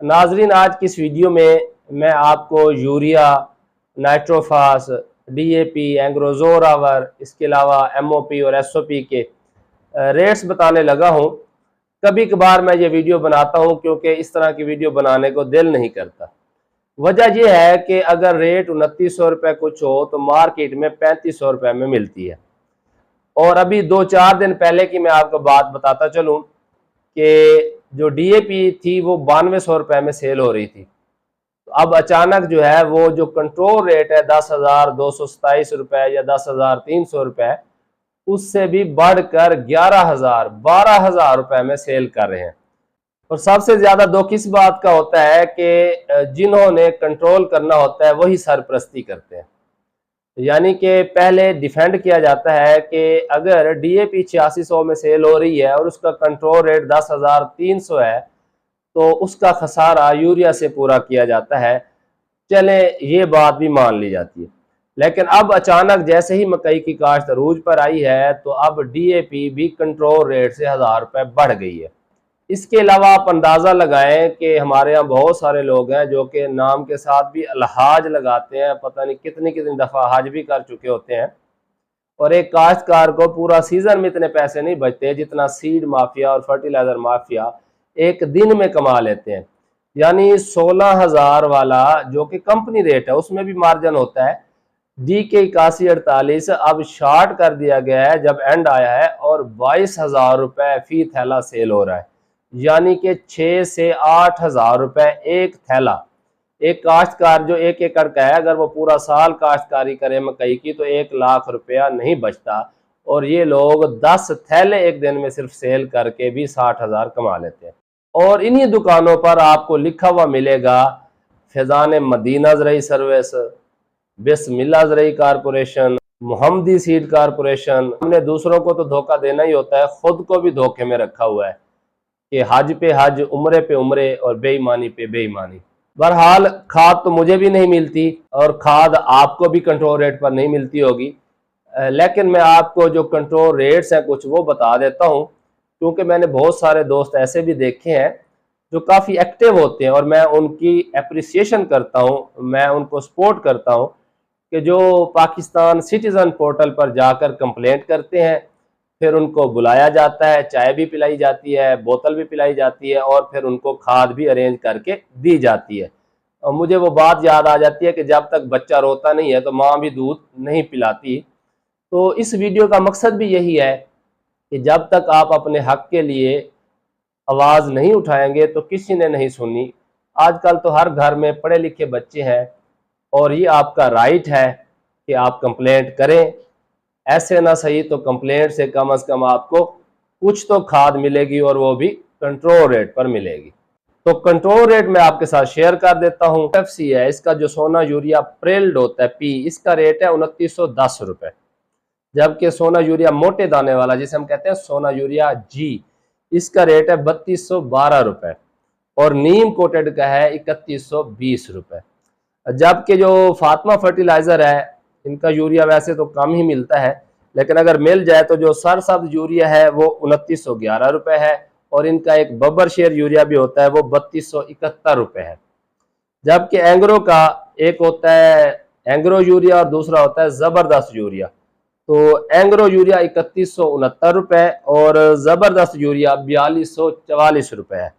नाजरीन, आज की इस वीडियो में मैं आपको यूरिया, नाइट्रोफास, डीएपी, एंग्रोजोरावर, इसके अलावा एमओपी और एसओपी के रेट्स बताने लगा हूं। कभी कभार मैं ये वीडियो बनाता हूं क्योंकि इस तरह की वीडियो बनाने को दिल नहीं करता। वजह यह है कि अगर रेट 2900 रुपये कुछ हो तो मार्केट में 3500 रुपये में मिलती है। और अभी 2-4 दिन पहले की मैं आपको बात बताता चलूँ कि जो डीएपी थी वो 9200 रुपये में सेल हो रही थी। तो अब अचानक जो है वो जो कंट्रोल रेट है 10,227 रुपये या 10,300 रुपये, उससे भी बढ़कर 12,000 रुपये में सेल कर रहे हैं। और सबसे ज्यादा दुख इस बात का होता है कि जिन्होंने कंट्रोल करना होता है वही सरपरस्ती करते हैं। यानी कि पहले डिफेंड किया जाता है कि अगर डीएपी 8600 में सेल हो रही है और उसका कंट्रोल रेट 10,300 है तो उसका खसारा यूरिया से पूरा किया जाता है। चले ये बात भी मान ली जाती है, लेकिन अब अचानक जैसे ही मकई की काश्त अरूज पर आई है तो अब डीएपी भी कंट्रोल रेट से 1000 रुपये बढ़ गई है। इसके अलावा आप अंदाज़ा लगाएं कि हमारे यहाँ बहुत सारे लोग हैं जो कि नाम के साथ भी अलहाज लगाते हैं, पता नहीं कितनी कितनी दफ़ा हज भी कर चुके होते हैं। और एक काश्तकार को पूरा सीज़न में इतने पैसे नहीं बचते जितना सीड माफिया और फर्टिलाइज़र माफिया एक दिन में कमा लेते हैं। यानी 16,000 वाला जो कि कंपनी रेट है उसमें भी मार्जिन होता है, DK 8148 अब शार्ट कर दिया गया है जब एंड आया है और 22,000 रुपये फी थैला सेल हो रहा है। यानी कि 6 से 8,000 रुपये एक थैला। एक काश्तकार जो 1 एकड़ का है, अगर वो पूरा साल काश्तकारी करे मकई की तो 1 लाख रुपया नहीं बचता, और ये लोग 10 थैले एक दिन में सिर्फ सेल करके भी 60,000 कमा लेते हैं। और इन्हीं दुकानों पर आपको लिखा हुआ मिलेगा फैज़ान मदीना ज़रई सर्विस, बिस्मिल्लाह ज़रई कारपोरेशन, मोहम्मदी सीड कारपोरेशन। हमने दूसरों को तो धोखा देना ही होता है, खुद को भी धोखे में रखा हुआ है कि हज पे हज, उम्रे पे उम्रे और बेईमानी पे बेईमानी। बहरहाल खाद तो मुझे भी नहीं मिलती और खाद आपको भी कंट्रोल रेट पर नहीं मिलती होगी, लेकिन मैं आपको जो कंट्रोल रेट्स हैं कुछ वो बता देता हूँ, क्योंकि मैंने बहुत सारे दोस्त ऐसे भी देखे हैं जो काफ़ी एक्टिव होते हैं और मैं उनकी अप्रिसिएशन करता हूँ, मैं उनको सपोर्ट करता हूँ कि जो पाकिस्तान सिटीज़न पोर्टल पर जाकर कंप्लेंट करते हैं, फिर उनको बुलाया जाता है, चाय भी पिलाई जाती है, बोतल भी पिलाई जाती है और फिर उनको खाद भी अरेंज करके दी जाती है। और मुझे वो बात याद आ जाती है कि जब तक बच्चा रोता नहीं है तो माँ भी दूध नहीं पिलाती। तो इस वीडियो का मकसद भी यही है कि जब तक आप अपने हक के लिए आवाज़ नहीं उठाएंगे तो किसी ने नहीं सुननी। आजकल तो हर घर में पढ़े लिखे बच्चे हैं और ये आपका राइट है कि आप कंप्लेंट करें। ऐसे ना सही तो कंप्लेंट से कम आपको कुछ तो खाद मिलेगी और वो भी कंट्रोल रेट पर मिलेगी। तो कंट्रोल रेट मैं आपके साथ शेयर कर देता हूँ। FFC है, इसका जो सोना यूरिया प्रिल्ड होता है P, इसका रेट है 2910 रुपये, जबकि सोना यूरिया मोटे दाने वाला जिसे हम कहते हैं सोना यूरिया G, इसका रेट है 3212 रुपये और नीम कोटेड का है 3120 रुपये। जबकि जो फातिमा फर्टिलाइज़र है इनका यूरिया वैसे तो कम ही मिलता है, लेकिन अगर मिल जाए तो जो सरसब्ज यूरिया है वो 2911 रुपये है और इनका एक बब्बर शेयर यूरिया भी होता है वो 3271 रुपये है। जबकि एंग्रो का एक होता है एंग्रो यूरिया और दूसरा होता है ज़बरदस्त यूरिया। तो एंग्रो यूरिया 3169 रुपये और ज़बरदस्त यूरिया 4244 रुपये है।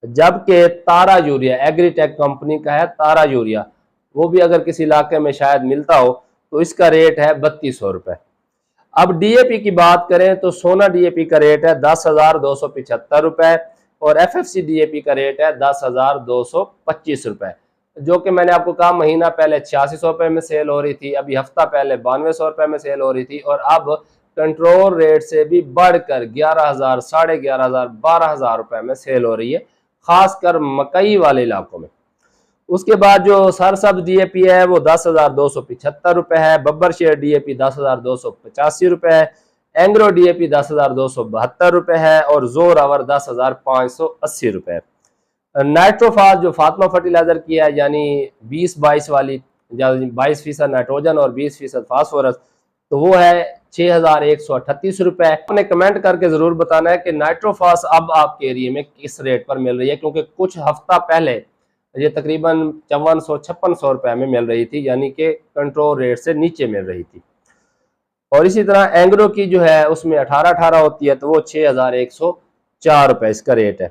जबकि तारा यूरिया एग्रीटेक कंपनी का है, तारा यूरिया, वो भी अगर किसी इलाके में शायद मिलता हो तो इसका रेट है 3200 रुपये। अब डीएपी की बात करें तो सोना डीएपी का रेट है 10,275 रुपये और FFC डीएपी का रेट है 10,225 रुपये, जो कि मैंने आपको कहा महीना पहले 8600 रुपये में सेल हो रही थी, अभी हफ्ता पहले 9200 रुपये में सेल हो रही थी और अब कंट्रोल रेट से भी बढ़कर 11,000, 11,500, 12,000 रुपये में सेल हो रही है, खासकर मकई वाले इलाकों में। उसके बाद जो सरसब्ज डीएपी है वो 10,275 रुपये है, बब्बर शेयर डीएपी 10,285 रुपये है, एंग्रो डीएपी 10,272 रुपये है और जोरावर 10,580 रुपये है। नाइट्रोफास जो फातिमा फर्टिलाइजर की है, यानी 20-22 वाली, 22% नाइट्रोजन और 20% फास्फोरस, तो वो है 6,138 रुपए। आपने कमेंट करके जरूर बताना है कि नाइट्रोफास अब आपके एरिया में किस रेट पर मिल रही है, क्योंकि कुछ हफ्ता पहले ये तकरीबन 5400-5600 रुपए में मिल रही थी, यानी कि कंट्रोल रेट से नीचे मिल रही थी। और इसी तरह एंग्रो की जो है उसमें 1818 होती है, तो वो 6,104 रुपए इसका रेट है।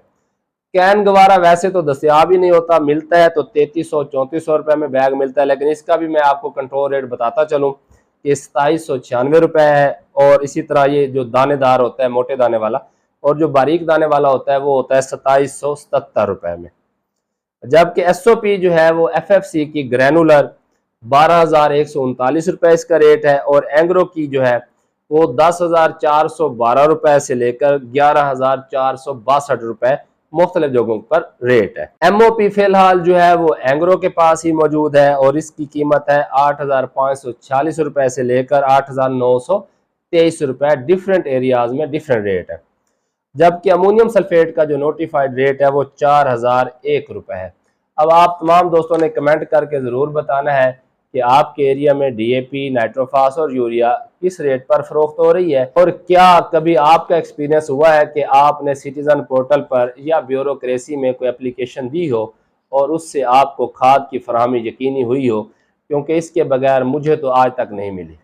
कैन गवारा वैसे तो दस्तियाब ही नहीं होता, मिलता है तो 3300-3400 रुपए में बैग मिलता है, लेकिन इसका भी मैं आपको कंट्रोल रेट बताता चलूँ कि 2796 रुपए है। और इसी तरह ये जो दानेदार होता है मोटे दाने वाला, और जो बारीक दाने वाला होता है वो होता है 2777 रुपए में। जबकि SOP जो है वो FFC की ग्रैनुलर 12,139 रुपए इसका रेट है, और एंग्रो की जो है वो 10,412 रुपए से लेकर 11,462 रुपए मुख्तलिफ जगहों पर रेट है। MOP फिलहाल जो है वो एंग्रो के पास ही मौजूद है, और इसकी कीमत है 8,546 रुपए से लेकर 8,923 रुपए। डिफरेंट एरियाज में डिफरेंट रेट है। जबकि अमोनियम सल्फेट का जो नोटिफाइड रेट है वो 4,001 रुपए है। अब आप तमाम दोस्तों ने कमेंट करके ज़रूर बताना है कि आपके एरिया में DAP, नाइट्रोफास और यूरिया किस रेट पर फरोख्त हो रही है, और क्या कभी आपका एक्सपीरियंस हुआ है कि आपने सिटीजन पोर्टल पर या ब्यूरोक्रेसी में कोई एप्लीकेशन दी हो और उससे आपको खाद की फराहमी यकीनी हुई हो, क्योंकि इसके बगैर मुझे तो आज तक नहीं मिली।